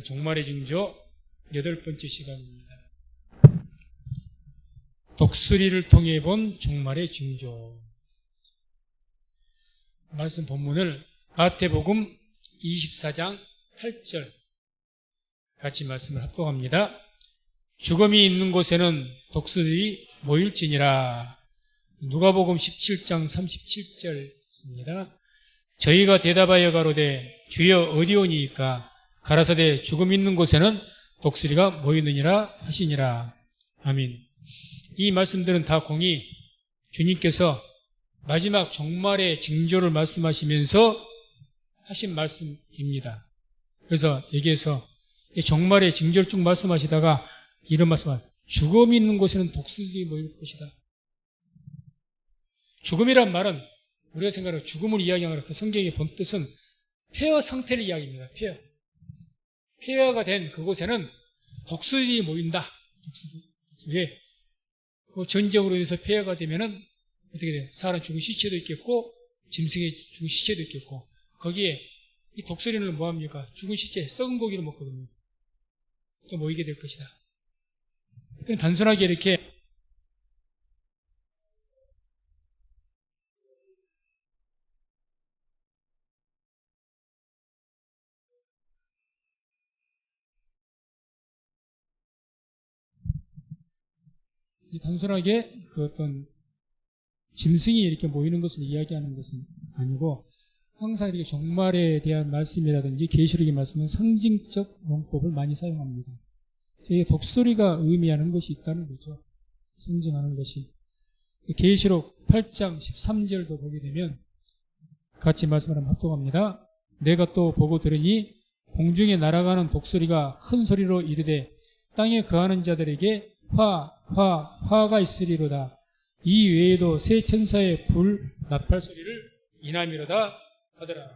종말의 징조 8번째 시간입니다. 독수리를 통해 본 종말의 징조. 말씀 본문을 마태복음 24장 8절 같이 말씀을 합독합니다. 죽음이 있는 곳에는 독수리 모일지니라. 누가복음 17장 37절 있습니다. 저희가 대답하여 가로되 주여 어디오니이까? 가라사대 죽음 있는 곳에는 독수리가 모이느니라 하시니라. 아멘. 이 말씀들은 다 공히 주님께서 마지막 종말의 징조를 말씀하시면서 하신 말씀입니다. 그래서 여기에서 종말의 징조를 쭉 말씀하시다가 이런 말씀을, 죽음이 있는 곳에는 독수리들이 모일 것이다. 죽음이란 말은 우리가 생각하는 죽음을 이야기하는 그 성경의 본 뜻은 폐허 상태를 이야기합니다. 폐허가 된 그곳에는 독수리들이 모인다. 독수리. 전쟁으로 인해서 폐허가 되면은 어떻게 돼요? 사람 죽은 시체도 있겠고, 짐승의 죽은 시체도 있겠고, 거기에 이 독수리는 뭐합니까? 죽은 시체, 썩은 고기를 먹거든요. 또 모이게 될 것이다. 그냥 단순하게 이렇게 단순하게 그 어떤 짐승이 이렇게 모이는 것을 이야기하는 것은 아니고, 항상 이렇게 종말에 대한 말씀이라든지 계시록의 말씀은 상징적 용법을 많이 사용합니다. 이게 독수리가 의미하는 것이 있다는 거죠. 상징하는 것이. 계시록 8장 13절도 보게 되면 같이 말씀을 한번 합독합니다. 내가 또 보고 들으니 공중에 날아가는 독수리가 큰 소리로 이르되 땅에 거하는 자들에게 화가 있으리로다. 이 외에도 세 천사의 불 나팔 소리를 인함이로다 하더라.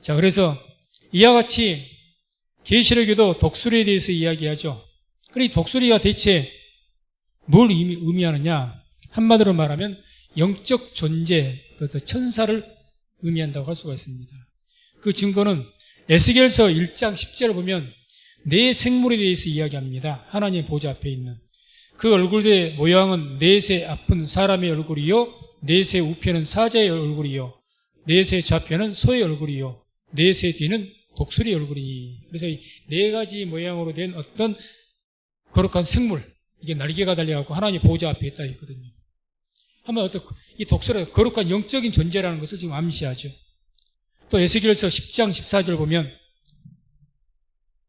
자, 그래서 이와 같이 계시록에도 독수리에 대해서 이야기하죠. 그럼 이 독수리가 대체 뭘 의미하느냐? 한마디로 말하면 영적 존재, 천사를 의미한다고 할 수가 있습니다. 그 증거는 에스겔서 1장 10절을 보면 네 생물에 대해서 이야기합니다. 하나님 보좌 앞에 있는 그 얼굴의 모양은 넷의 앞은 사람의 얼굴이요, 넷의 우편은 사자의 얼굴이요, 넷의 좌편은 소의 얼굴이요, 넷의 뒤는 독수리 얼굴이니. 그래서 이 네 가지 모양으로 된 어떤 거룩한 생물, 이게 날개가 달려가고 하나님 보좌 앞에 있다 했거든요. 한번 이 독수리가 거룩한 영적인 존재라는 것을 지금 암시하죠. 또 에스겔서 10장 14절 보면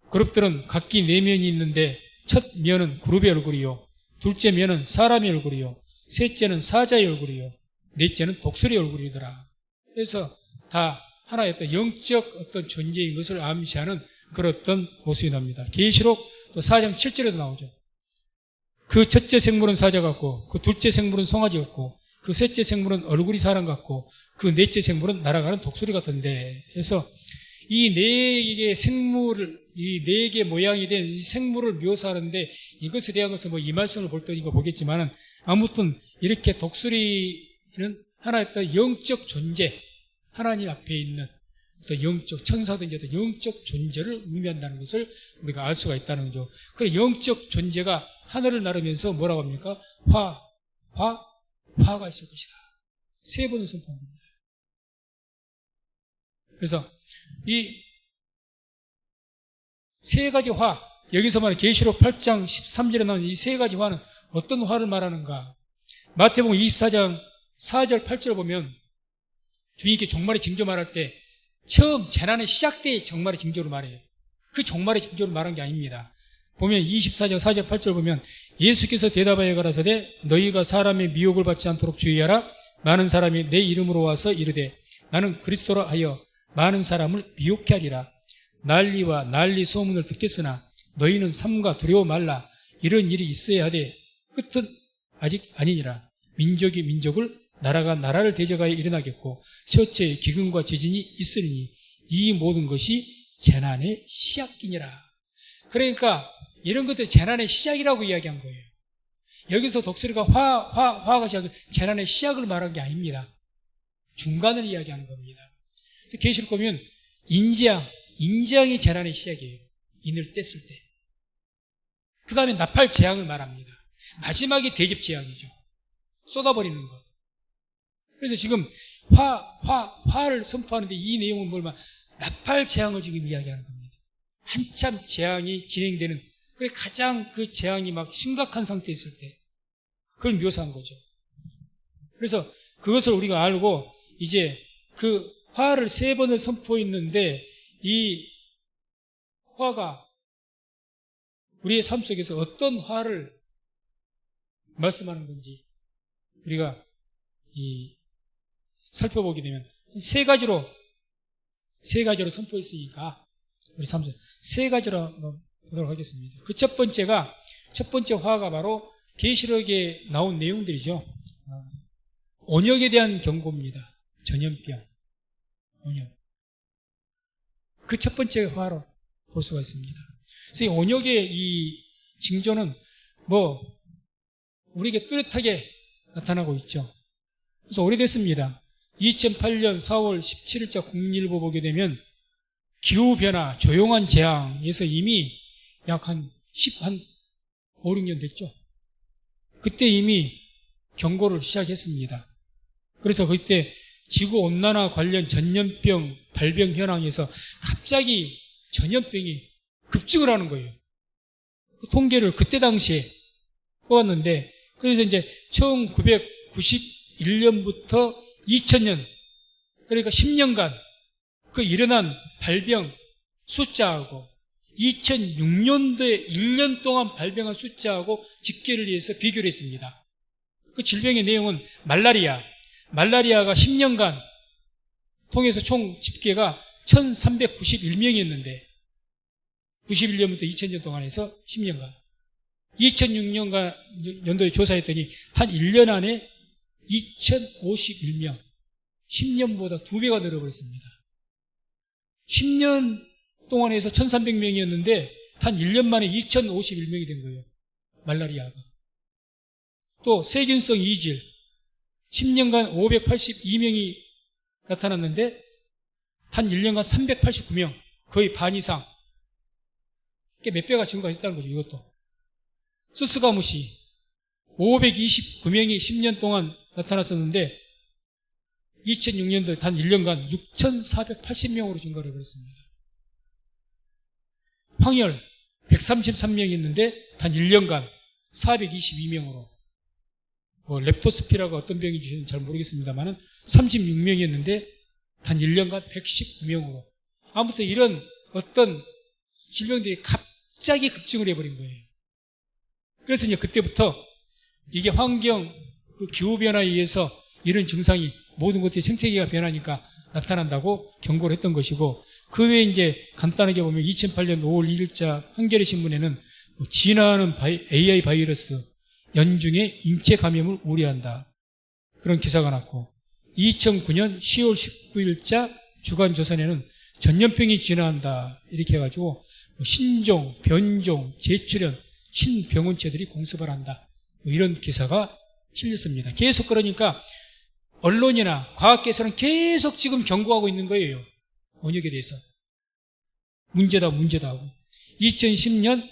그룹들은 각기 네 면이 있는데 첫 면은 그룹의 얼굴이요, 둘째 면은 사람의 얼굴이요, 셋째는 사자의 얼굴이요, 넷째는 독수리 얼굴이더라. 그래서 다 하나의 어떤 영적 어떤 존재인 것을 암시하는 그런 어떤 모습이 납니다. 계시록 또 4장 7절에도 나오죠. 그 첫째 생물은 사자 같고, 그 둘째 생물은 송아지 같고, 그 셋째 생물은 얼굴이 사람 같고, 그 넷째 생물은 날아가는 독수리 같던데. 해서 이 네 개의 생물을, 이 네 개 모양이 된 이 생물을 묘사하는데, 이것에 대한 것은 이 말씀을 볼 때 이거 보겠지만은, 아무튼 이렇게 독수리는 하나의 어떤 영적 존재, 하나님 앞에 있는 영적 천사든지 어떤 영적 존재를 의미한다는 것을 우리가 알 수가 있다는 거죠. 그 영적 존재가 하늘을 나르면서 뭐라고 합니까? 화가 있을 것이다. 세 번을 선포합니다. 그래서 이 세 가지 화, 여기서 말하는 계시록 8장 13절에 나오는 이 세 가지 화는 어떤 화를 말하는가? 마태복음 24장 4절 8절 보면 주님께 종말의 징조 말할 때 처음 재난의 시작 때의 종말의 징조를 말해요. 그 종말의 징조를 말한 게 아닙니다. 보면 24장 4절 8절 보면 예수께서 대답하여 가라사대 너희가 사람의 미혹을 받지 않도록 주의하라. 많은 사람이 내 이름으로 와서 이르되 나는 그리스도라 하여 많은 사람을 미혹케 하리라. 난리와 난리 소문을 듣겠으나 너희는 삼가 두려워 말라. 이런 일이 있어야 하되 끝은 아직 아니니라. 민족이 민족을, 나라가 나라를 대적하여 일어나겠고 처처에 기근과 지진이 있으리니 이 모든 것이 재난의 시작이니라. 그러니까 이런 것들 재난의 시작이라고 이야기한 거예요. 여기서 독수리가 화가 시작, 재난의 시작을 말한 게 아닙니다. 중간을 이야기하는 겁니다. 그래서 계시록 보면 인지양, 인장이 재난의 시작이에요. 인을 뗐을 때. 그 다음에 나팔 재앙을 말합니다. 마지막이 대접 재앙이죠. 쏟아버리는 것. 그래서 지금 화를 선포하는데 이 내용은 뭘 나팔 재앙을 지금 이야기하는 겁니다. 한참 재앙이 진행되는, 그래 가장 그 재앙이 막 심각한 상태에 있을 때 그걸 묘사한 거죠. 그래서 그것을 우리가 알고 이제 그 화를 3번을 선포했는데 이 화가 우리의 삶 속에서 어떤 화를 말씀하는 건지 우리가 살펴보게 되면 세 가지로 선포했으니까 우리 삶 속에 3가지로 한번 보도록 하겠습니다. 그 첫 번째 화가 바로 계시록에 나온 내용들이죠. 언역에 대한 경고입니다. 전염병, 언역. 그 첫 번째 화로 볼 수가 있습니다. 그래서 이 언역의 이 징조는 우리에게 뚜렷하게 나타나고 있죠. 그래서 오래됐습니다. 2008년 4월 17일자 국민일보 보게 되면 기후변화, 조용한 재앙에서 이미 약 한 5, 6년 됐죠. 그때 이미 경고를 시작했습니다. 그래서 그때 지구온난화 관련 전염병 발병 현황에서 갑자기 전염병이 급증을 하는 거예요. 그 통계를 그때 당시에 뽑았는데, 그래서 이제 1991년부터 2000년, 그러니까 10년간 그 일어난 발병 숫자하고 2006년도에 1년 동안 발병한 숫자하고 집계를 해서 비교를 했습니다. 그 질병의 내용은 말라리아가 10년간 통해서 총 집계가 1391명이었는데 91년부터 2000년 동안 해서 10년간 2006년도에 조사했더니 단 1년 안에 2051명, 10년보다 2배가 늘어버렸습니다. 10년 동안 해서 1300명이었는데 단 1년 만에 2051명이 된 거예요. 말라리아가. 또 세균성 이질 10년간 582명이 나타났는데 단 1년간 389명, 거의 반 이상, 몇 배가 증가했다는 거죠. 이것도. 스스가무시 529명이 10년 동안 나타났었는데 2006년도에 단 1년간 6,480명으로 증가를 해버렸습니다. 황열 133명이 있는데 단 1년간 422명으로, 렙토스피라가 어떤 병인지 잘 모르겠습니다만 36명이었는데 단 1년간 119명으로, 아무튼 이런 어떤 질병들이 갑자기 급증을 해버린 거예요. 그래서 이제 그때부터 이게 환경, 그 기후변화에 의해서 이런 증상이 모든 것들이 생태계가 변하니까 나타난다고 경고를 했던 것이고, 그 외에 이제 간단하게 보면 2008년 5월 1일자 한겨레 신문에는 진화하는 AI 바이러스 연중에 인체 감염을 우려한다, 그런 기사가 났고, 2009년 10월 19일자 주간조선에는 전염병이 진화한다 이렇게 해가지고 신종, 변종, 재출현, 신병원체들이 공습을 한다, 이런 기사가 실렸습니다. 계속 그러니까 언론이나 과학계에서는 계속 지금 경고하고 있는 거예요. 언역에 대해서. 문제다 하고. 2010년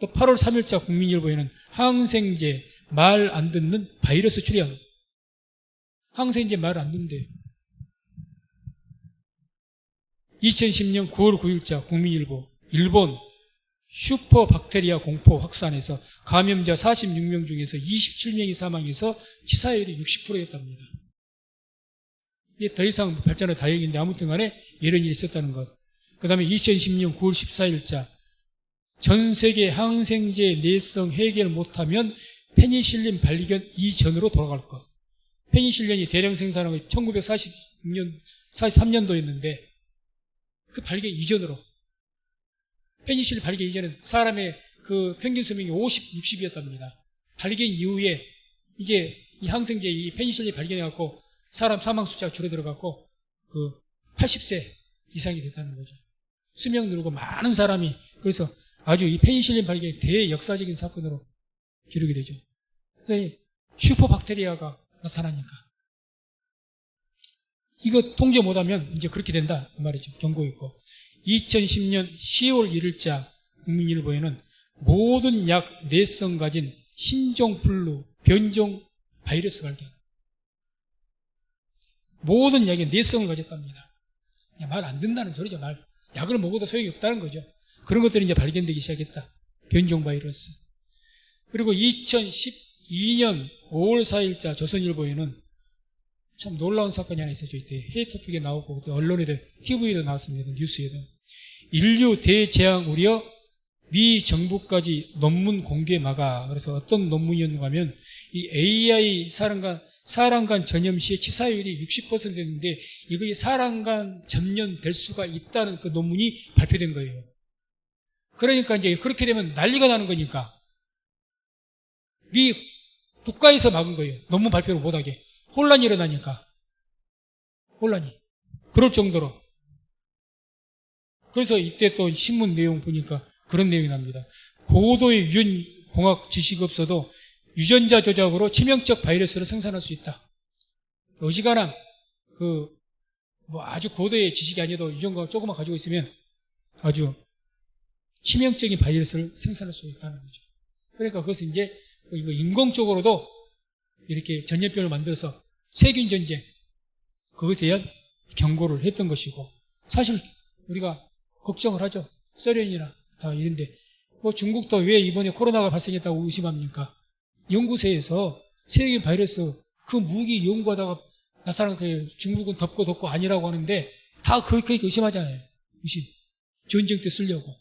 또 8월 3일자 국민일보에는 항생제 말 안 듣는 바이러스 출현. 항생제 말 안 듣는데요. 2010년 9월 9일자 국민일보, 일본 슈퍼박테리아 공포 확산해서 감염자 46명 중에서 27명이 사망해서 치사율이 60%였답니다. 이게 더 이상 발전은 다행인데 아무튼 간에 이런 일이 있었다는 것. 그 다음에 2010년 9월 14일자 전 세계 항생제 내성 해결 못하면 페니실린 발견 이전으로 돌아갈 것. 페니실린이 대량 생산한 게 1943년도였는데 그 발견 이전으로, 페니실린 발견 이전은 사람의 그 평균 수명이 50, 60이었답니다. 발견 이후에 이제 이 항생제, 이 페니실린 발견해갖고 사람 사망 숫자가 줄어들어갖고 그 80세 이상이 됐다는 거죠. 수명 늘고 많은 사람이, 그래서 아주 이 페니실린 발견이 대역사적인 사건으로 기록이 되죠. 그래서 슈퍼박테리아가 나타나니까 이거 통제 못하면 이제 그렇게 된다 그 말이죠. 경고 있고. 2010년 10월 1일자 국민일보에는 모든 약 내성 가진 신종플루 변종 바이러스 발견. 모든 약에 내성을 가졌답니다. 말 안 된다는 소리죠. 약을 먹어도 소용이 없다는 거죠. 그런 것들이 이제 발견되기 시작했다. 변종 바이러스. 그리고 2012년 5월 4일자 조선일보에는 참 놀라운 사건이 하나 있었죠. 이때 헤이토픽에 나오고 언론에도 TV에도 나왔습니다. 뉴스에도. 인류 대재앙 우려 미 정부까지 논문 공개 막아. 그래서 어떤 논문이었는가 하면 이 AI 사람 간 전염 시의 치사율이 60%였는데 이것이 사람 간 전염될 수가 있다는 그 논문이 발표된 거예요. 그러니까 이제 그렇게 되면 난리가 나는 거니까 미 국가에서 막은 거예요. 논문 발표를 못하게. 혼란이 일어나니까. 혼란이. 그럴 정도로. 그래서 이때 또 신문 내용 보니까 그런 내용이 납니다. 고도의 유전공학 지식이 없어도 유전자 조작으로 치명적 바이러스를 생산할 수 있다. 어지간한 아주 고도의 지식이 아니어도 유전공학 조금만 가지고 있으면 아주 치명적인 바이러스를 생산할 수 있다는 거죠. 그러니까 그것은 이제 인공적으로도 이렇게 전염병을 만들어서 세균 전쟁, 그것에 대한 경고를 했던 것이고, 사실 우리가 걱정을 하죠. 소련이나 다 이런데 중국도 왜 이번에 코로나가 발생했다고 의심합니까? 연구소에서 세균 바이러스 그 무기 연구하다가 나타난 거예요. 중국은 덮고 아니라고 하는데 다 그렇게 의심하잖아요. 의심. 전쟁 때 쓰려고.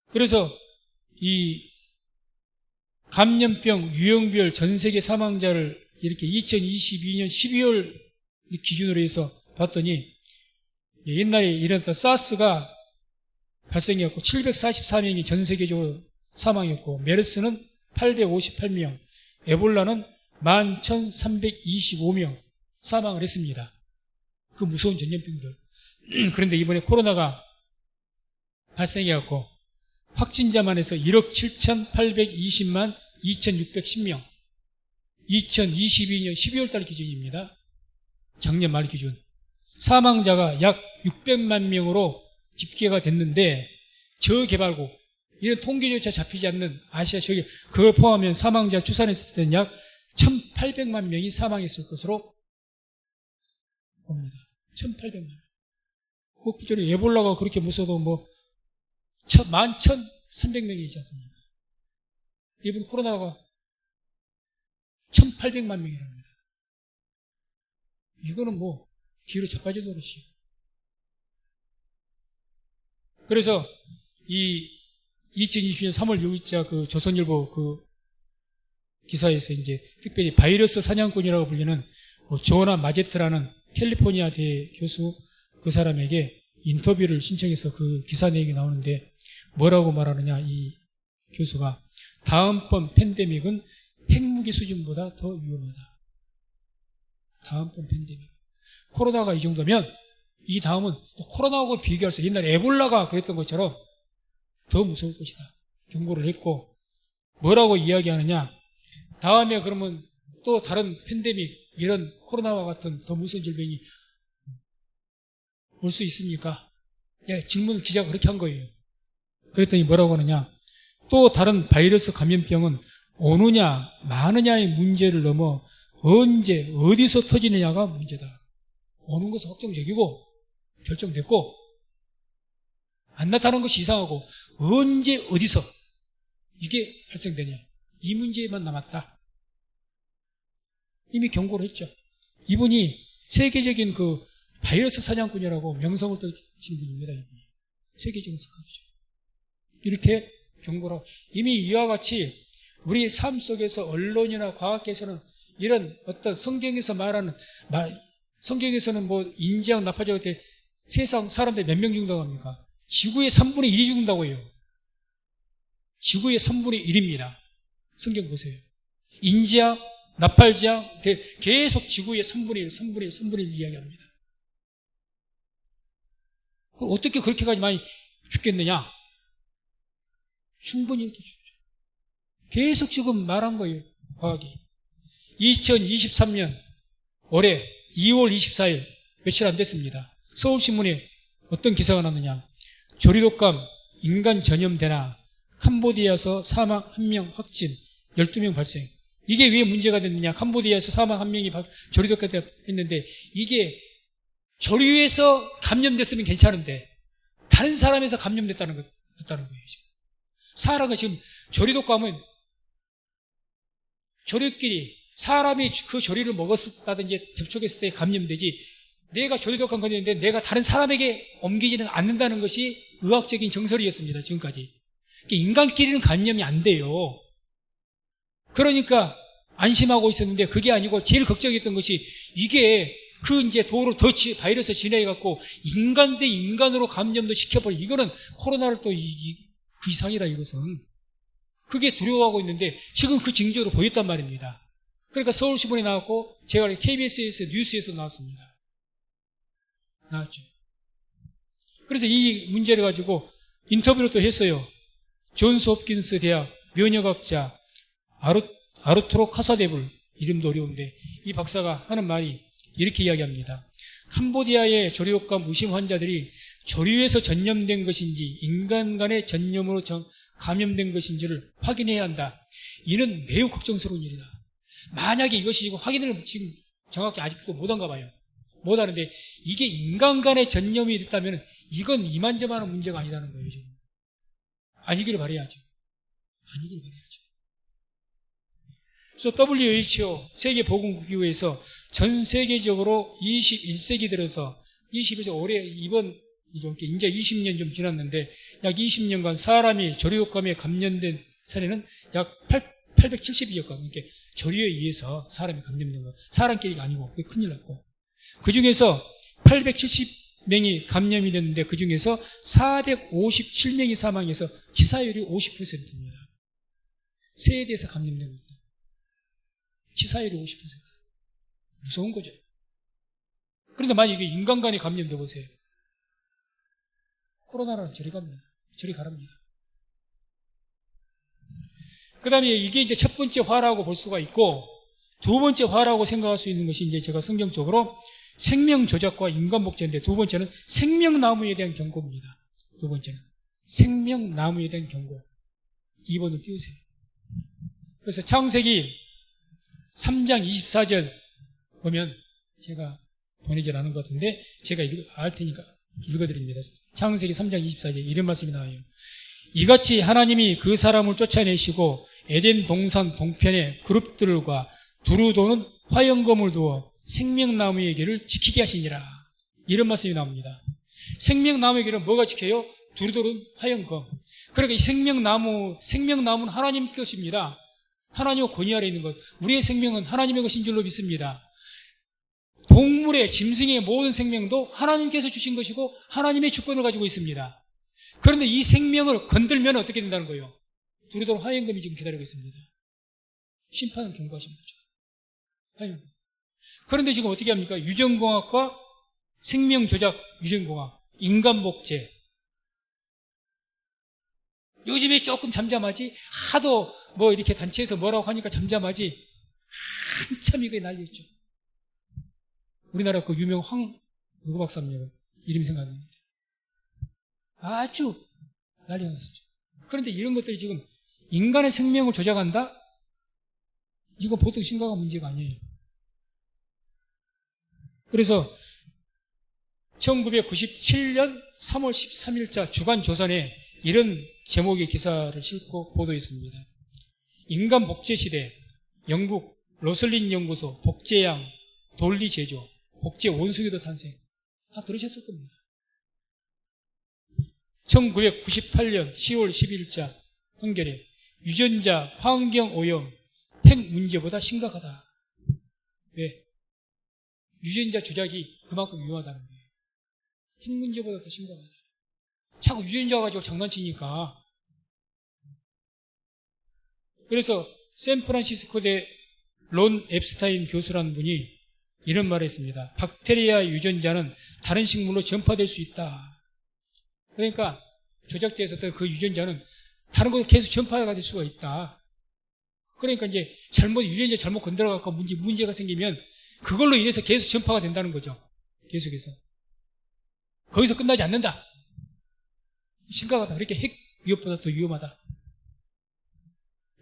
그래서 이 감염병 유형별 전 세계 사망자를 이렇게 2022년 12월 기준으로 해서 봤더니 옛날에 일어났던 사스가 발생했고 744명이 전 세계적으로 사망했고 메르스는 858명, 에볼라는 11,325명 사망을 했습니다. 그 무서운 전염병들. 그런데 이번에 코로나가 발생해갖고 확진자만 해서 1억 7,820만 2,610명. 2022년 12월 달 기준입니다. 작년 말 기준. 사망자가 약 600만 명으로 집계가 됐는데 저개발국, 이런 통계조차 잡히지 않는 아시아 저기 그걸 포함하면 사망자 추산했을 때는 약 1,800만 명이 사망했을 것으로 봅니다. 1,800만 명. 그전에 에볼라가 그렇게 무서워도 11,300명이 있지 않습니까? 이번 코로나가 1,800만 명이랍니다. 이거는 뒤로 자빠져 버릇이요. 그래서 이 2020년 3월 6일자 그 조선일보 그 기사에서 이제 특별히 바이러스 사냥꾼이라고 불리는 조나 마제트라는 캘리포니아 대 교수 그 사람에게 인터뷰를 신청해서 그 기사 내용이 나오는데 뭐라고 말하느냐, 이 교수가 다음번 팬데믹은 핵무기 수준보다 더 위험하다. 다음번 팬데믹. 코로나가 이 정도면 이 다음은 또 코로나하고 비교할 수, 옛날에 에볼라가 그랬던 것처럼 더 무서울 것이다. 경고를 했고, 뭐라고 이야기하느냐, 다음에 그러면 또 다른 팬데믹, 이런 코로나와 같은 더 무서운 질병이 올 수 있습니까? 질문 기자가 그렇게 한 거예요. 그랬더니 뭐라고 하느냐, 또 다른 바이러스 감염병은 오느냐 마느냐의 문제를 넘어 언제 어디서 터지느냐가 문제다. 오는 것은 확정적이고 결정됐고 안 나타나는 것이 이상하고 언제 어디서 이게 발생되냐, 이 문제만 남았다. 이미 경고를 했죠. 이분이 세계적인 그 바이러스 사냥꾼이라고 명성을 떨친 분입니다. 이분이. 세계적인 사건이죠. 이렇게 경고를 하고, 이미 이와 같이 우리 삶 속에서 언론이나 과학계에서는 이런 어떤 성경에서 말하는 성경에서는 인지학 나파적 때 세상 사람들 몇 명 죽는다고 합니까? 지구의 3분의 1이 죽는다고 해요. 지구의 3분의 1입니다. 성경 보세요. 인지학, 나팔지학, 계속 지구의 3분의 1, 3분의 1, 3분의 1 이야기합니다. 어떻게 그렇게까지 많이 죽겠느냐? 충분히 이렇게 죽죠. 계속 지금 말한 거예요, 과학이. 2023년 올해 2월 24일, 며칠 안 됐습니다. 서울신문에 어떤 기사가 났느냐. 조류독감 인간 전염되나 캄보디아에서 사망 1명 확진 12명 발생. 이게 왜 문제가 됐느냐. 캄보디아에서 사망 1명이 조류독감 했는데 이게 조류에서 감염됐으면 괜찮은데 다른 사람에서 감염됐다는 거예요. 사람은 지금 조류독감은 조류끼리 사람이 그 조류를 먹었다든지 접촉했을 때 감염되지 내가 조류독감 걸렸는데 내가 다른 사람에게 옮기지는 않는다는 것이 의학적인 정설이었습니다. 지금까지. 인간끼리는 감염이 안 돼요. 그러니까 안심하고 있었는데 그게 아니고 제일 걱정했던 것이 이게 그 이제 도로 더 바이러스 진행해갖고 인간 대 인간으로 감염도 시켜버려. 이거는 코로나를 또 그 이상이다 이것은. 그게 두려워하고 있는데 지금 그 징조를 보였단 말입니다. 그러니까 서울신문에 나왔고 제가 KBS에서 뉴스에서 나왔습니다. 나왔죠. 그래서 이 문제를 가지고 인터뷰를 또 했어요. 존스 홉킨스 대학 면역학자 아르투로 카사데불, 이름도 어려운데 이 박사가 하는 말이 이렇게 이야기합니다. 캄보디아의 조류독감 의심 환자들이 조류에서 전염된 것인지 인간 간의 전염으로 감염된 것인지를 확인해야 한다. 이는 매우 걱정스러운 일이다. 만약에 이것이 지금 확인을 지금 정확히 아직도 못한가 봐요. 못하는데 이게 인간 간의 전염이 됐다면 이건 이만저만한 문제가 아니라는 거예요. 지금. 아니기를 바라야죠. 아니기를 바라야죠. 그래서 WHO 세계보건기구에서 전 세계적으로 21세기 들어서 21세기 올해 이번 이제 20년 좀 지났는데 약 20년간 사람이 조류독감에 감염된 사례는 약 872억 건. 그러니까 조류에 의해서 사람이 감염된 거. 사람끼리가 아니고 그게 큰일 났고. 그 중에서 870명이 감염이 됐는데 그 중에서 457명이 사망해서 치사율이 50%입니다. 세대에서 감염된 것도. 치사율이 50%. 무서운 거죠. 그런데 만약에 인간 간에 감염돼 보세요. 코로나는 저리 갑니다. 저리 가랍니다. 그 다음에 이게 이제 첫 번째 화라고 볼 수가 있고, 두 번째 화라고 생각할 수 있는 것이 이제 제가 성경적으로 생명 조작과 인간 복제인데, 두 번째는 생명나무에 대한 경고입니다. 두 번째는 생명나무에 대한 경고. 2번을 띄우세요. 그래서 창세기 3장 24절 보면 제가 보내질 않은 것 같은데 제가 알 테니까 읽어드립니다. 창세기 3장 24절 이런 말씀이 나와요. 이같이 하나님이 그 사람을 쫓아내시고 에덴 동산 동편에 그룹들과 두루 도는 화영검을 두어 생명나무의 길을 지키게 하시니라. 이런 말씀이 나옵니다. 생명나무의 길은 뭐가 지켜요? 두루 도는 화영검. 그러니까 이 생명나무는 하나님 것입니다. 하나님의 권위 아래 있는 것. 우리의 생명은 하나님의 것인 줄로 믿습니다. 동물의 짐승의 모든 생명도 하나님께서 주신 것이고 하나님의 주권을 가지고 있습니다. 그런데 이 생명을 건들면 어떻게 된다는 거예요? 두루도는 화영검이 지금 기다리고 있습니다. 심판은 경고하신 거죠. 화영검. 그런데 지금 어떻게 합니까? 유전공학과 생명조작 유전공학, 인간복제. 요즘에 조금 잠잠하지, 하도 뭐 이렇게 단체에서 뭐라고 하니까 잠잠하지, 한참 이거에 난리였죠. 우리나라 그 유명 누구 박사입니까? 이름이 생각납니다. 아주 난리가 났었죠. 그런데 이런 것들이 지금 인간의 생명을 조작한다? 이거 보통 심각한 문제가 아니에요. 그래서 1997년 3월 13일자 주간조선에 이런 제목의 기사를 싣고 보도했습니다. 인간 복제 시대, 영국 로슬린 연구소 복제양 돌리 제조, 복제 원숭이도 탄생. 다 들으셨을 겁니다. 1998년 10월 12일자 한겨레 유전자 환경 오염 핵 문제보다 심각하다. 왜? 유전자 조작이 그만큼 위험하다는 거예요. 핵 문제보다 더 심각하다. 자꾸 유전자 가지고 장난치니까. 그래서 샌프란시스코대 론 앱스타인 교수라는 분이 이런 말을 했습니다. 박테리아 유전자는 다른 식물로 전파될 수 있다. 그러니까 조작돼서 그 유전자는 다른 곳에 계속 전파가 될 수가 있다. 그러니까 이제 유전자 잘못 건드려갖고 문제가 생기면 그걸로 인해서 계속 전파가 된다는 거죠. 계속해서. 거기서 끝나지 않는다. 심각하다. 그렇게 핵 위협보다 더 위험하다.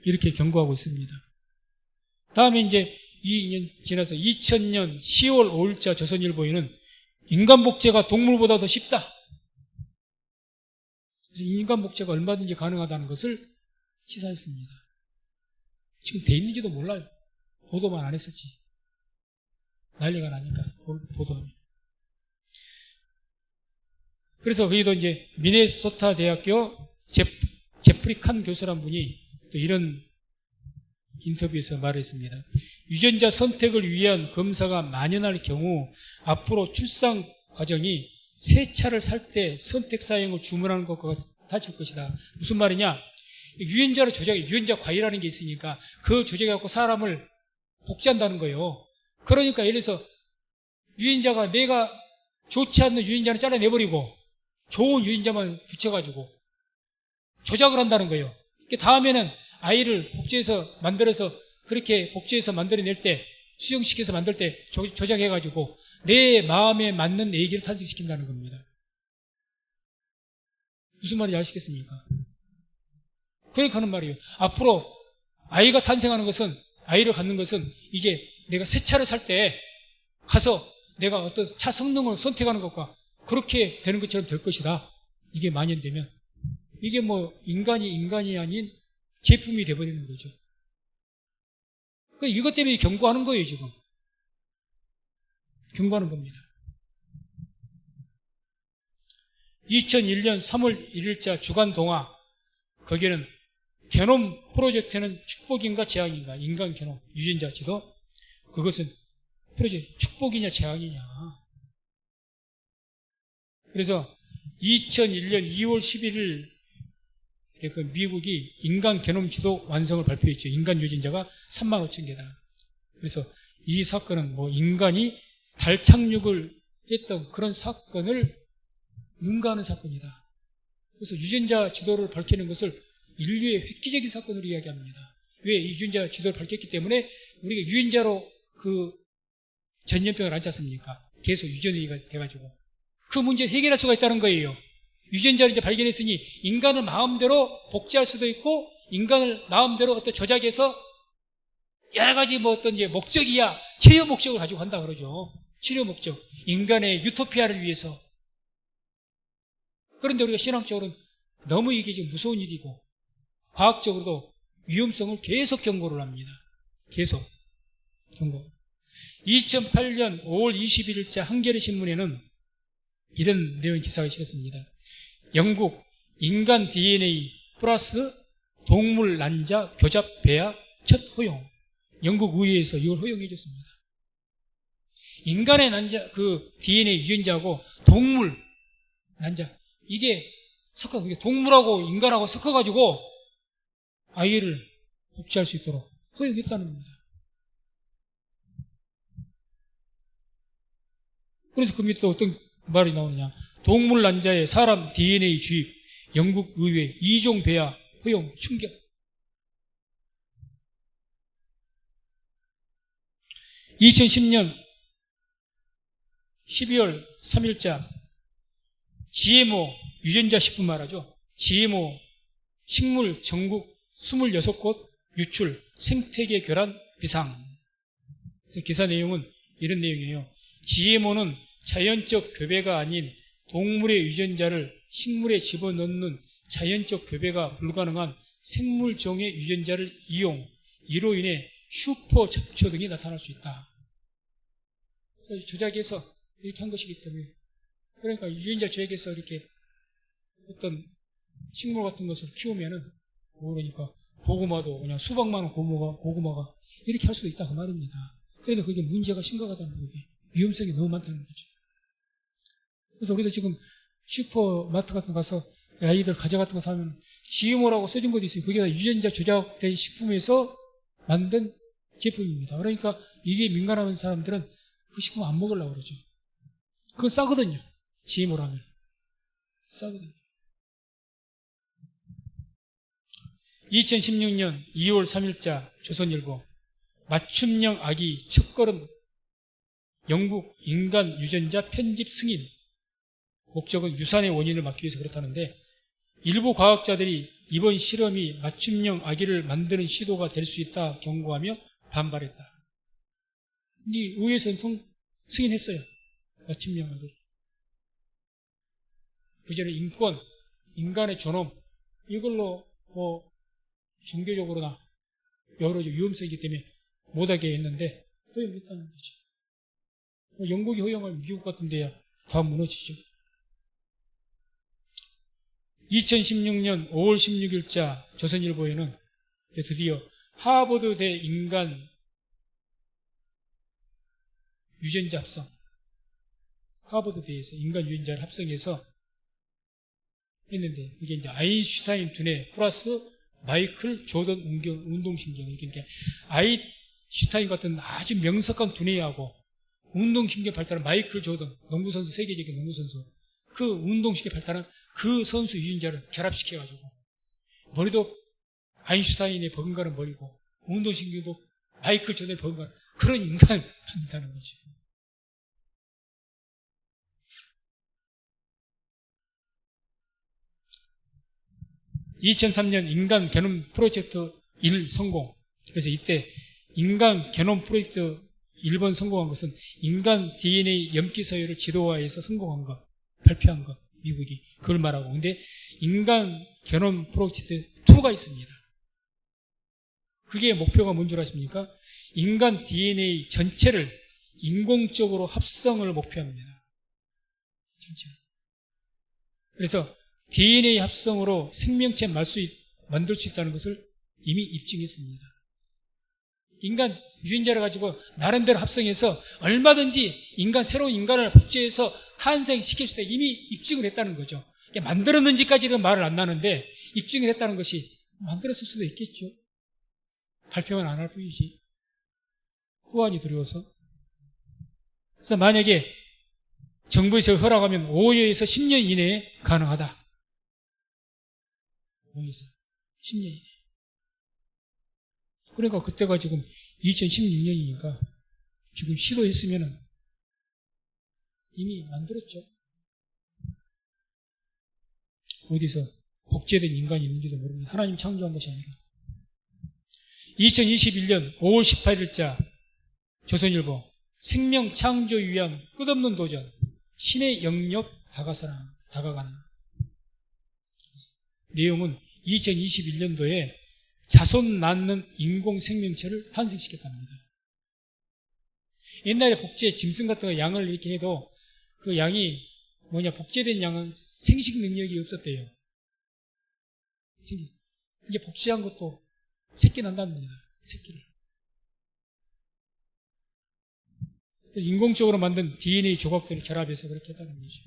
이렇게 경고하고 있습니다. 다음에 이제 2년 지나서 2000년 10월 5일자 조선일보에는 인간 복제가 동물보다 더 쉽다. 그래서 인간 복제가 얼마든지 가능하다는 것을 시사했습니다. 지금 돼 있는지도 몰라요. 보도만 안 했었지. 난리가 나니까 보도하면. 그래서 거기도 이제 미네소타 대학교 제프리 칸 교수란 분이 또 이런 인터뷰에서 말했습니다. 유전자 선택을 위한 검사가 만연할 경우 앞으로 출산 과정이 새 차를 살 때 선택 사양을 주문하는 것과 같을 것이다. 무슨 말이냐? 유전자를 조작해, 유전자 과일이라는 게 있으니까 그 조작해갖고 사람을 복제한다는 거예요. 그러니까 예를 들어서 유전자가 내가 좋지 않는 유전자는 잘라내버리고 좋은 유전자만 붙여가지고 조작을 한다는 거예요. 다음에는 아이를 복제해서 만들어서 그렇게 복제해서 만들어낼 때 수정시켜서 만들 때 조작해가지고 내 마음에 맞는 애기를 탄생시킨다는 겁니다. 무슨 말인지 아시겠습니까? 그러니까 하는 말이에요. 앞으로 아이가 탄생하는 것은, 아이를 갖는 것은 이제 내가 새 차를 살 때 가서 내가 어떤 차 성능을 선택하는 것과 그렇게 되는 것처럼 될 것이다. 이게 만연되면. 이게 뭐 인간이 아닌 제품이 되어버리는 거죠. 이것 때문에 경고하는 거예요, 지금. 경고하는 겁니다. 2001년 3월 1일자 주간 동화, 거기에는 게놈 프로젝트는 축복인가 재앙인가, 인간 게놈, 유전자 지도, 그것은 프로젝트 축복이냐 재앙이냐. 그래서 2001년 2월 11일 그 미국이 인간 게놈 지도 완성을 발표했죠. 인간 유전자가 3만 5천 개다. 그래서 이 사건은 뭐 인간이 달 착륙을 했던 그런 사건을 능가하는 사건이다. 그래서 유전자 지도를 밝히는 것을 인류의 획기적인 사건으로 이야기합니다. 왜? 이 유전자 지도를 밝혔기 때문에 우리가 유전자로 그 전염병을 앓지 않습니까? 계속 유전이가 돼가지고 그 문제를 해결할 수가 있다는 거예요. 유전자를 이제 발견했으니 인간을 마음대로 복제할 수도 있고 인간을 마음대로 어떤 조작해서 여러 가지 뭐 어떤 이제 목적이야 치료 목적을 가지고 한다 그러죠. 치료 목적, 인간의 유토피아를 위해서. 그런데 우리가 신앙적으로는 너무 이게 지금 무서운 일이고 과학적으로도 위험성을 계속 경고를 합니다. 계속 경고. 2008년 5월 21일자 한겨레 신문에는 이런 내용 기사가 실렸습니다. 영국 인간 DNA 플러스 동물 난자 교잡 배아 첫 허용. 영국 의회에서 이걸 허용해 줬습니다. 인간의 난자 그 DNA 유전자하고 동물 난자 이게 섞어 동물하고 인간하고 섞어가지고 아이를 복제할 수 있도록 허용했다는 겁니다. 그래서 그 밑에 어떤 말이 나오느냐? 동물 난자에 사람 DNA 주입, 영국 의회 이종 배아 허용 충격. (2010년 12월 3일자) GMO 유전자 식품 말하죠. GMO 식물 전국 26곳 유출 생태계 교란 비상. 그래서 기사 내용은 이런 내용이에요. GMO는 자연적 교배가 아닌 동물의 유전자를 식물에 집어넣는 자연적 교배가 불가능한 생물종의 유전자를 이로 인해 슈퍼 잡초 등이 나타날 수 있다. 조작해서 이렇게 한 것이기 때문에 그러니까 유전자 조작해서 이렇게 어떤 식물 같은 것을 키우면은 그러니까 고구마도 그냥 수박 많은 고구마가 이렇게 할 수도 있다 그 말입니다. 그런데 그게 문제가 심각하다는 거예요. 위험성이 너무 많다는 거죠. 그래서 우리도 지금 슈퍼마트 같은 거 가서 아이들 과자 같은 거 사면 GMO라고 써진 것도 있어요. 그게 다 유전자 조작된 식품에서 만든 제품입니다. 그러니까 이게 민감한 사람들은 그 식품 안 먹으려고 그러죠. 그건 싸거든요. GMO라면 싸거든요. 2016년 2월 3일자 조선일보 맞춤형 아기 첫걸음 영국 인간 유전자 편집 승인 목적은 유산의 원인을 막기 위해서 그렇다는데 일부 과학자들이 이번 실험이 맞춤형 아기를 만드는 시도가 될 수 있다 경고하며 반발했다. 이 의회에서는 승인했어요. 맞춤형 아기를. 그전에 인권, 인간의 존엄 이걸로 종교적으로나 여러 위험성이기 때문에 못하게 했는데 허용했다는 거죠. 영국이 허용하면 미국 같은 데야 다 무너지죠. 2016년 5월 16일자 조선일보에는 드디어 하버드대 인간 유전자 합성, 하버드대에서 인간 유전자를 합성해서 했는데 이게 이제 아인슈타인 두뇌 플러스 마이클 조던 운동신경, 그러니까 아인슈타인 같은 아주 명석한 두뇌하고 운동신경 발달한 마이클 조던 농구선수, 세계적인 농구선수, 그 운동신경 발달한 그 선수 유전자를 결합시켜가지고 머리도 아인슈타인의 버금가는 머리고 운동신경도 마이클 조던의 버금가는 그런 인간을 만든다는 거죠. 2003년 인간 게놈 프로젝트 1 성공. 그래서 이때 인간 게놈 프로젝트 1번 성공한 것은 인간 DNA 염기 서열을 지도화해서 성공한 것, 발표한 것, 미국이 그걸 말하고. 근데 인간 게놈 프로젝트 2가 있습니다. 그게 목표가 뭔 줄 아십니까? 인간 DNA 전체를 인공적으로 합성을 목표합니다. 전체를. 그래서 DNA 합성으로 생명체 만들 수 있다는 것을 이미 입증했습니다. 인간 유전자를 가지고 나름대로 합성해서 얼마든지 새로운 인간을 복제해서 탄생시킬 수 있다 이미 입증을 했다는 거죠. 만들었는지까지는 말을 안 나는데 입증을 했다는 것이 만들었을 수도 있겠죠. 발표만 안 할 뿐이지. 후환이 두려워서. 그래서 만약에 정부에서 허락하면 5년에서 10년 이내에 가능하다. 5년에서 10년 이내. 그러니까 그때가 지금 2016년이니까 지금 시도했으면 이미 만들었죠. 어디서 복제된 인간이 있는지도 모릅니다. 하나님 창조한 것이 아니라. 2021년 5월 18일자 조선일보 생명 창조를 위한 끝없는 도전 신의 영역 다가가는 내용은 2021년도에 자손 낳는 인공 생명체를 탄생시켰답니다. 옛날에 복제 짐승 같은 거 양을 이렇게 해도 그 양이 복제된 양은 생식 능력이 없었대요. 이제 복제한 것도 새끼 난답니다. 새끼를. 인공적으로 만든 DNA 조각들을 결합해서 그렇게 했다는 거죠.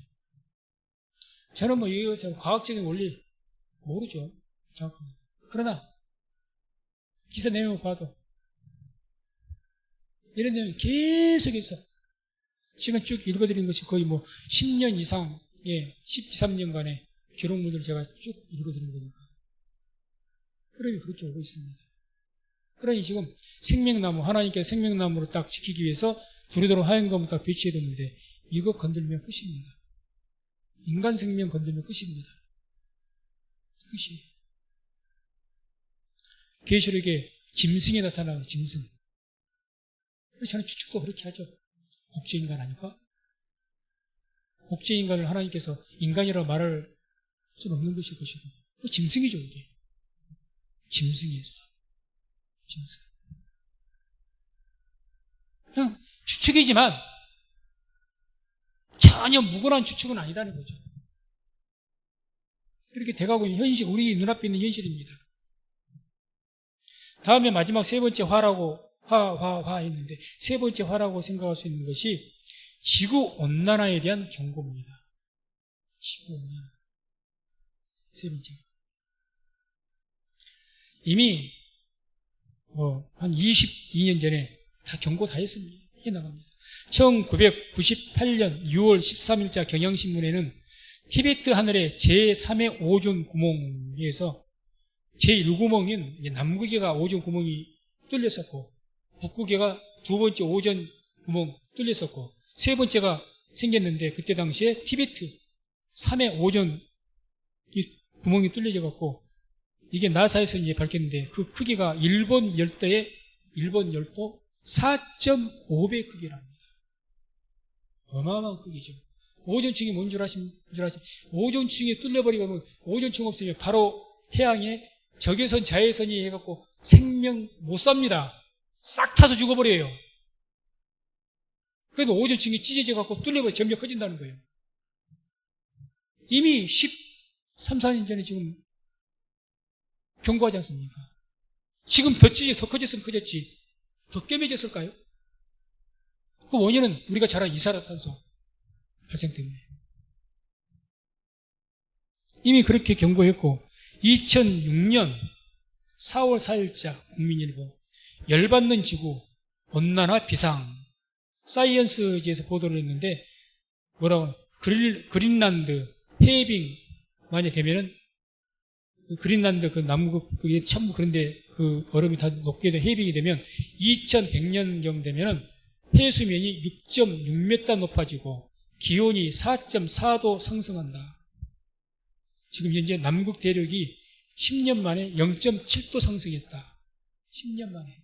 저는 이거 과학적인 원리 모르죠. 정확하게. 그러나 기사 내용을 봐도 이런 내용이 계속해서 지금 쭉 읽어드린 것이 거의 10년 이상의 12, 13년간의 기록물들을 제가 쭉 읽어드린 거니까 흐름이 그렇게 오고 있습니다. 그러니 지금 생명나무, 하나님께서 생명나무로 딱 지키기 위해서 두루두루 하얀검을 딱 배치해뒀는데 이거 건들면 끝입니다. 인간 생명 건들면 끝입니다. 끝이에요. 계시록에 짐승이 나타나는 짐승. 저는 추측도 그렇게 하죠. 복제인간 아닐까? 복제인간을 하나님께서 인간이라고 말할 수는 없는 것일 것이고 짐승이죠 이게. 짐승이에요. 짐승. 그냥 추측이지만 전혀 무관한 추측은 아니다는 거죠. 이렇게 돼가고 있는 현실, 우리 눈앞에 있는 현실입니다. 다음에 마지막 세 번째 화 했는데 세 번째 화라고 생각할 수 있는 것이 지구온난화에 대한 경고입니다. 지구온난화. 세 번째가. 이미 한 22년 전에 다 경고 다 했습니다. 해나갑니다. 1998년 6월 13일자 경향신문에는 티베트 하늘의 제3의 오존 구멍에서 제1구멍인 남극에가 오존 구멍이 뚫렸었고 북극에가 두 번째 오존 구멍 뚫렸었고 세 번째가 생겼는데 그때 당시에 티베트 3의 오존 이 구멍이 뚫려져 갖고 이게 나사에서 이제 밝혔는데 그 크기가 일본 열도 4.5배 크기랍니다. 어마어마한 크기죠. 오존층이 뭔 줄 아십니까? 오존층이 뚫려버리면 오존층 없으면 바로 태양에 적외선 자외선이 해갖고 생명 못 삽니다. 싹 타서 죽어버려요. 그래서 오존층이 찢어져 갖고 뚫려버려 점점 커진다는 거예요. 이미 13, 14년 전에 지금 경고하지 않습니까? 지금 더 커졌으면 커졌지. 더 깨매졌을까요? 그 원인은 우리가 잘 아는 이산화탄소 발생 때문에. 이미 그렇게 경고했고 2006년 4월 4일자 국민일보 열받는 지구 온난화 비상 사이언스지에서 보도를 했는데 뭐라고 그린란드 해빙 만약 되면은 그린란드 그 남극 그게 참 그런데 그 얼음이 다 녹게 된 해빙이 되면 2100년경 되면은 해수면이 6.6m 높아지고 기온이 4.4도 상승한다. 지금 현재 남극 대륙이 10년 만에 0.7도 상승했다. 10년 만에.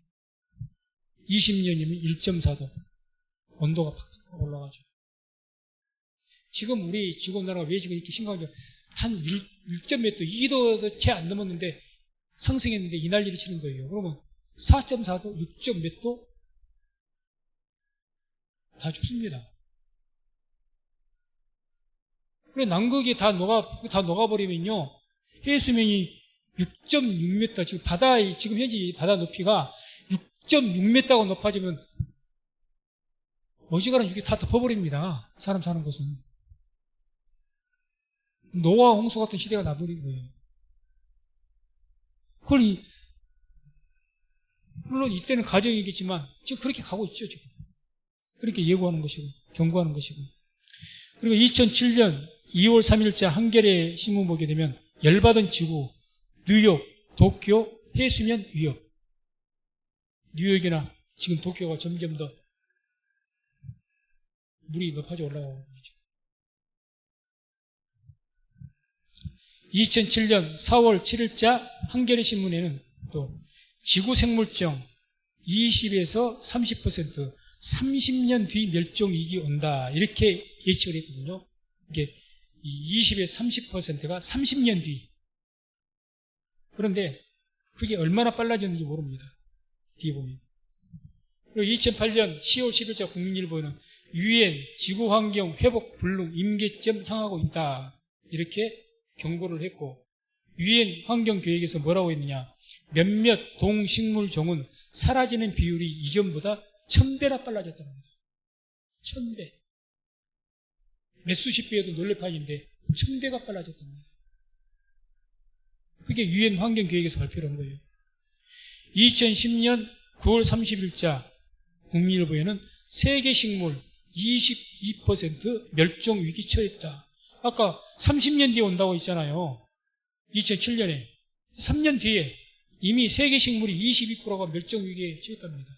20년이면 1.4도. 온도가 팍 올라가죠. 지금 우리 지구온난화가 왜 지금 이렇게 심각한지 한 1.몇 도, 2도도 채 안 넘었는데 상승했는데 이 난리를 치는 거예요. 그러면 4.4도, 6.몇 도? 다 죽습니다. 그래, 남극이 다 녹아버리면요, 해수면이 6.6m, 지금 현재 바다 높이가 6.6m가 높아지면 어지간한 육이 다 덮어버립니다. 사람 사는 곳은. 노아 홍수 같은 시대가 나버린 거예요. 그걸 물론 이때는 가정이겠지만 지금 그렇게 가고 있죠. 지금 그렇게 예고하는 것이고 경고하는 것이고. 그리고 2007년 2월 3일자 한겨레 신문 보게 되면 열받은 지구 뉴욕, 도쿄 해수면 위협. 뉴욕이나 지금 도쿄가 점점 더 물이 높아져 올라가고 있죠. 2007년 4월 7일자 한겨레 신문에는 또 지구 생물종 20에서 30% 30년 뒤 멸종 위기 온다 이렇게 예측을 했거든요. 이게 20에서 30%가 30년 뒤. 그런데 그게 얼마나 빨라졌는지 모릅니다. 뒤에 보면. 그리고 2008년 10월 10일자 국민일보에는 유엔 지구환경 회복 불능 임계점 향하고 있다 이렇게 경고를 했고, 유엔 환경계획에서 뭐라고 했느냐, 몇몇 동식물종은 사라지는 비율이 이전보다 1000배나 빨라졌다는 겁니다. 1000배. 몇 수십 배에도 놀랄 판인데 1000배가 빨라졌다는 겁니다. 그게 유엔 환경계획에서 발표를 한 거예요. 2010년 9월 30일자 국민일보에는 세계식물 22% 멸종위기 처했다. 아까 30년 뒤에 온다고 했잖아요. 2007년에. 3년 뒤에 이미 세계식물이 22%가 멸종위기에 처했답니다.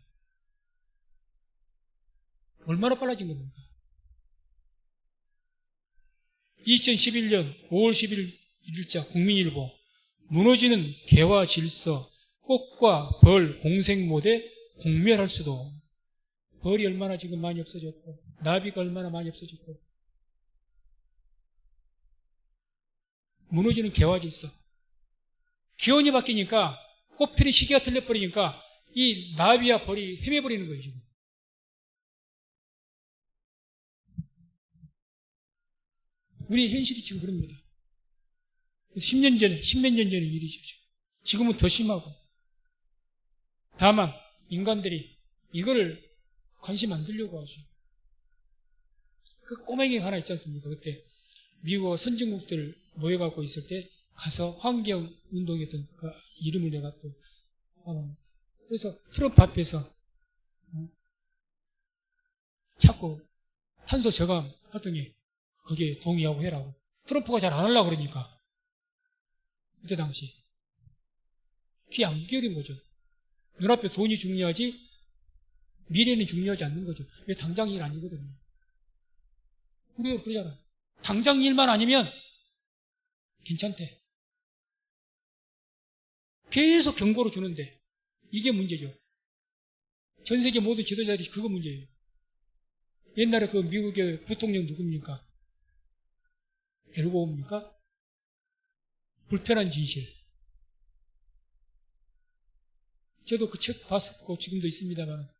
얼마나 빨라진 겁니까? 2011년 5월 11일자 국민일보 무너지는 개화 질서, 꽃과 벌 공생모대 공멸할 수도. 벌이 얼마나 지금 많이 없어졌고 나비가 얼마나 많이 없어졌고 무너지는 개화 질서. 기온이 바뀌니까 꽃피는 시기가 틀려버리니까 이 나비와 벌이 헤매버리는 거예요 지금. 우리 현실이 지금 그럽니다. 10년 전에, 10몇 년 전의 일이죠. 지금은 더 심하고. 다만 인간들이 이거를 관심 안 들려고 하죠. 그 꼬맹이 하나 있지 않습니까? 그때 미국 선진국들 모여갖고 있을 때 가서 환경운동했던 그 이름을 내가 또 그래서 트럼프 앞에서 자꾸 탄소 저감 하더니 거기에 동의하고 해라고. 트럼프가 잘 안 하려고 그러니까. 그때 당시 귀 안 기울인 거죠. 눈앞에 돈이 중요하지 미래는 중요하지 않는 거죠. 왜 당장 일 아니거든요. 우리가 그러잖아. 당장 일만 아니면 괜찮대. 계속 경고를 주는데 이게 문제죠. 전 세계 모든 지도자들이 그거 문제예요. 옛날에 그 미국의 부통령 누굽니까? 엘고입니까? 불편한 진실. 저도 그 책 봤었고 지금도 있습니다만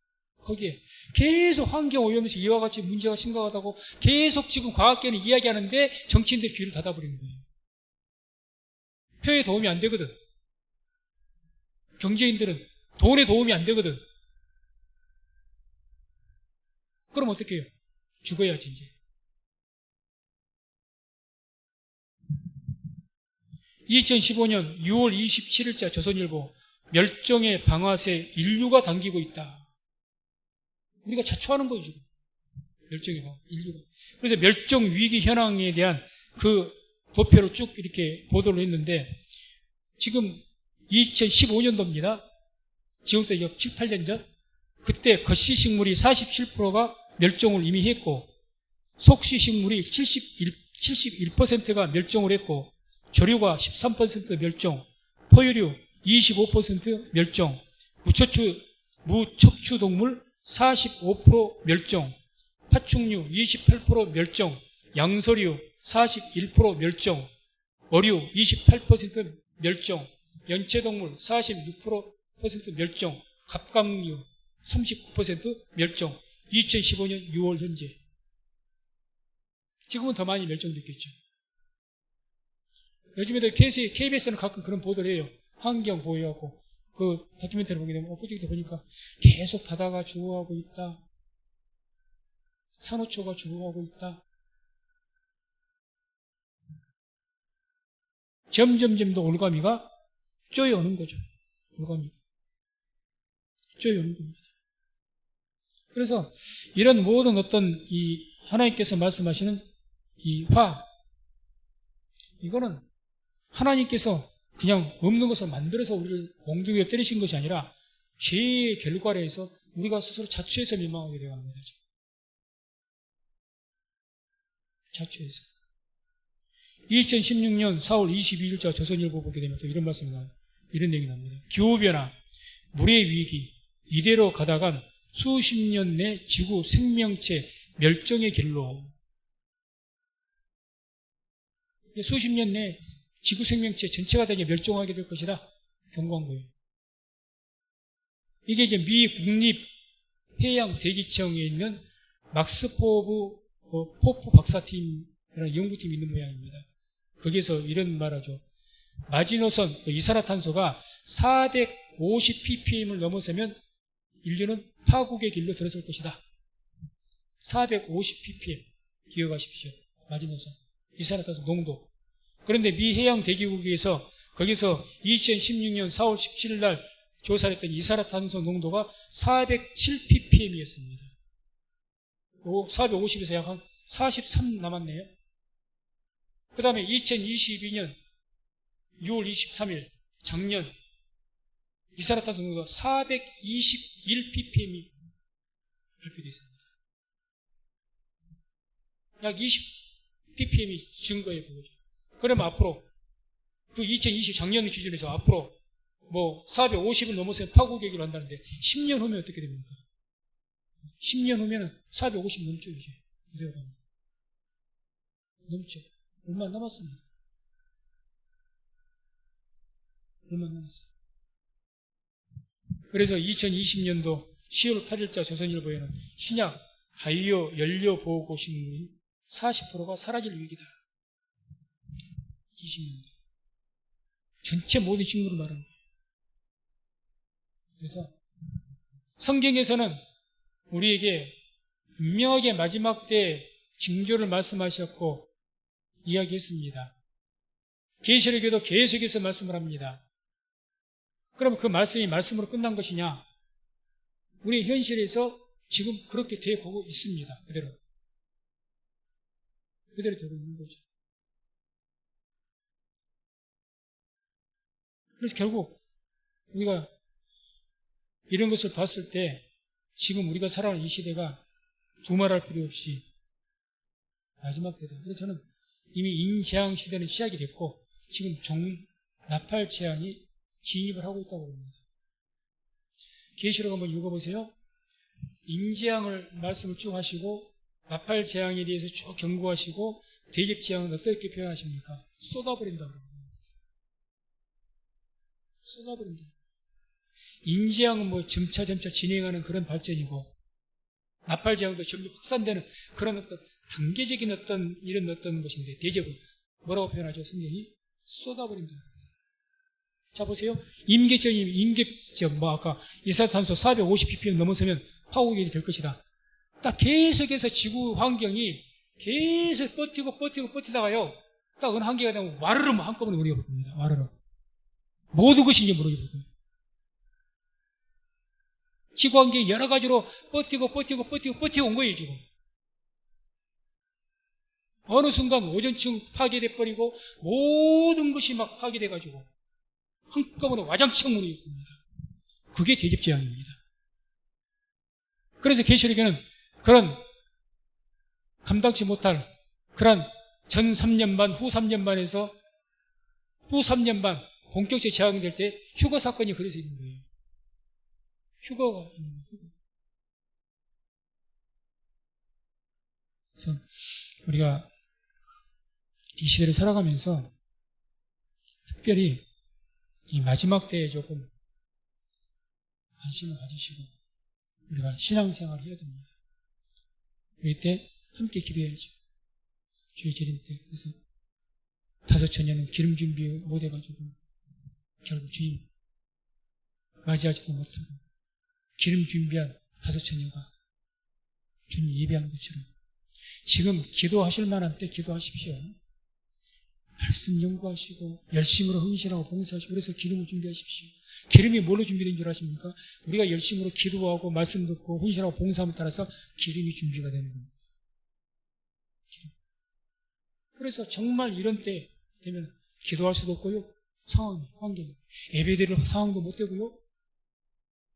거기에 계속 환경오염에서 이와 같이 문제가 심각하다고 계속 지금 과학계는 이야기하는데 정치인들이 귀를 닫아버리는 거예요. 표에 도움이 안 되거든. 경제인들은 돈에 도움이 안 되거든. 그럼 어떻게 해요? 죽어야지 이제. 2015년 6월 27일자 조선일보 멸종의 방아쇠 인류가 당기고 있다. 우리가 자초하는 거죠, 지금. 멸종의 방아, 인류가. 그래서 멸종 위기 현황에 대한 그 도표로 쭉 이렇게 보도를 했는데 지금 2015년도입니다. 지금부터 7, 8년 전. 그때 겉시식물이 47%가 멸종을 이미 했고 속시식물이 71%가 멸종을 했고 조류가 13% 멸종, 포유류 25% 멸종, 무척추 동물 45% 멸종, 파충류 28% 멸종, 양서류 41% 멸종, 어류 28% 멸종, 연체동물 46% 멸종, 갑각류 39% 멸종. 2015년 6월 현재. 지금은 더 많이 멸종됐겠죠. 요즘에도 KBS는 가끔 그런 보도를 해요. 환경 보호하고 그 다큐멘터리 보게 되면 엊그저께 보니까 계속 바다가 죽어가고 있다. 산호초가 죽어가고 있다. 점점점 더 올가미가 쪼여오는 거죠. 올가미가 쪼여오는 겁니다. 그래서 이런 모든 어떤 이 하나님께서 말씀하시는 이 화, 이거는 하나님께서 그냥 없는 것을 만들어서 우리를 몽둥이에 때리신 것이 아니라 죄의 결과로 해서 우리가 스스로 자초해서 멸망하게 되어 합니다. 자초해서. 2016년 4월 22일자 조선일보 보게 되면 또 이런 말씀이 나와요. 이런 내용이 나옵니다. 기후변화, 물의 위기, 이대로 가다간 수십 년 내 지구 생명체 멸종의 길로. 수십 년 내 지구 생명체 전체가 다 멸종하게 될 것이다. 경고한 거예요. 이게 이제 미 국립 해양 대기청에 있는 포프 박사팀이라는 연구팀이 있는 모양입니다. 거기서 이런 말하죠. 마지노선, 이산화탄소가 450ppm을 넘어서면 인류는 파국의 길로 들어설 것이다. 450ppm 기억하십시오. 마지노선, 이산화탄소 농도. 그런데 미 해양대기국에서 거기서 2016년 4월 17일 날 조사를 했더니 이산화탄소 농도가 407ppm이었습니다. 450에서 약 한 43 남았네요. 그 다음에 2022년 6월 23일 작년 이산화탄소 농도가 421ppm이 발표되어 있습니다. 약 20ppm이 증가해 보죠. 그러면 앞으로 그 2020 작년 기준에서 앞으로 뭐 450을 넘어서면 파국얘기를 한다는데 10년 후면 어떻게 됩니까? 10년 후면 450 넘죠 이제. 넘죠. 얼마 남았습니다. 얼마 남았어요. 그래서 2020년도 10월 8일자 조선일보에는 신약 바이오 연료 보호 식물인 40%가 사라질 위기다. 20년도. 전체 모든 식물을 말하는 거예요. 그래서 성경에서는 우리에게 분명하게 마지막 때 징조를 말씀하셨고 이야기했습니다. 계시록에도 계속해서 말씀을 합니다. 그럼 그 말씀이 말씀으로 끝난 것이냐? 우리 현실에서 지금 그렇게 되고 있습니다. 그대로 되고 있는 거죠. 그래서 결국 우리가 이런 것을 봤을 때 지금 우리가 살아가는 이 시대가 두말할 필요 없이 마지막 때다. 그래서 저는 이미 인재앙 시대는 시작이 됐고 지금 나팔 재앙이 진입을 하고 있다고 봅니다. 계시록 한번 읽어보세요. 인재앙을 말씀을 쭉 하시고 나팔 재앙에 대해서 쭉 경고하시고 대접 재앙은 어떻게 표현하십니까? 쏟아버린다 그럽니다. 쏟아버린다. 인재앙은 뭐 점차 진행하는 그런 발전이고 나팔 재앙도 점점 확산되는 그런 어떤 단계적인 이런 것인데 대접은 뭐라고 표현하죠? 성경이 쏟아버린다. 자 보세요. 아까 이산화탄소 450ppm 넘어서면 파국이 될 것이다. 딱 계속해서 지구 환경이 계속 버티다가요. 딱 어느 한계가 되면 와르르 한꺼번에 무너져 버립니다. 와르르. 모든 것이 이제 무너져 버려요. 지구 환경이 여러 가지로 버티고 온 거예요, 지금. 어느 순간 오존층 파괴돼 버리고 모든 것이 막 파괴돼 가지고 한꺼번에 와장창 무너져 버립니다. 그게 대접 재앙입니다. 그래서 계시록에는 그런 감당치 못할 그런 전 3년 반, 후 3년 반에서 후 3년 반 본격적으로 재앙될 때 휴거 사건이 그래서 있는 거예요. 휴거가 있는 거예요. 그래서 우리가 이 시대를 살아가면서 특별히 이 마지막 때에 조금 관심을 가지시고 우리가 신앙생활을 해야 됩니다. 이때 함께 기도해야죠. 주의 재림 때. 그래서 5처녀는 기름 준비 못해가지고 결국 주님 맞이하지도 못하고 기름 준비한 5처녀가 주님 예배한 것처럼 지금 기도하실 만한 때 기도하십시오. 말씀 연구하시고 열심으로 헌신하고 봉사하시고 그래서 기름을 준비하십시오. 기름이 뭘로 준비된 줄 아십니까? 우리가 열심으로 기도하고 말씀 듣고 헌신하고 봉사함에 따라서 기름이 준비가 되는 겁니다. 기름. 그래서 정말 이런 때 되면 기도할 수도 없고요. 상황이, 환경이. 예배드릴 상황도 못 되고요.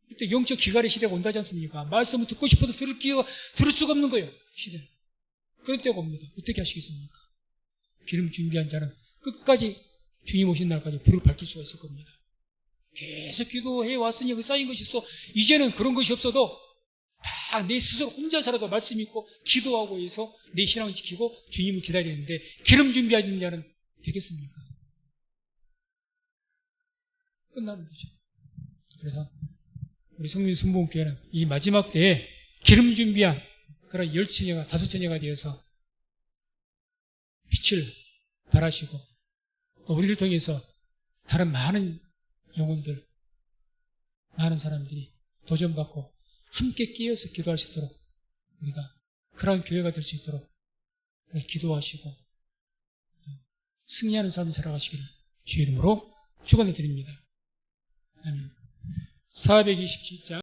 그때 영적 기갈의 시대가 온다지 않습니까? 말씀을 듣고 싶어도 들을 수가 없는 거예요. 시대는. 그런 때가 옵니다. 어떻게 하시겠습니까? 기름 준비한 자는 끝까지 주님 오신 날까지 불을 밝힐 수가 있을 겁니다. 계속 기도해 왔으니 그 쌓인 것이 있어. 이제는 그런 것이 없어도 내 스스로 혼자 살아도 말씀 있고 기도하고 해서 내 신앙을 지키고 주님을 기다리는데 기름 준비하는 자는 되겠습니까? 끝나는 거죠. 그래서 우리 성민 순복음교회는 이 마지막 때에 기름 준비한 그런 10처녀가 5처녀가 되어서 빛을 발하시고 또 우리를 통해서 다른 많은 영혼들, 많은 사람들이 도전받고 함께 끼어서 기도할 수 있도록 우리가 그러한 교회가 될 수 있도록 기도하시고 승리하는 삶을 살아가시기를 주의 이름으로 축원해 드립니다. 427장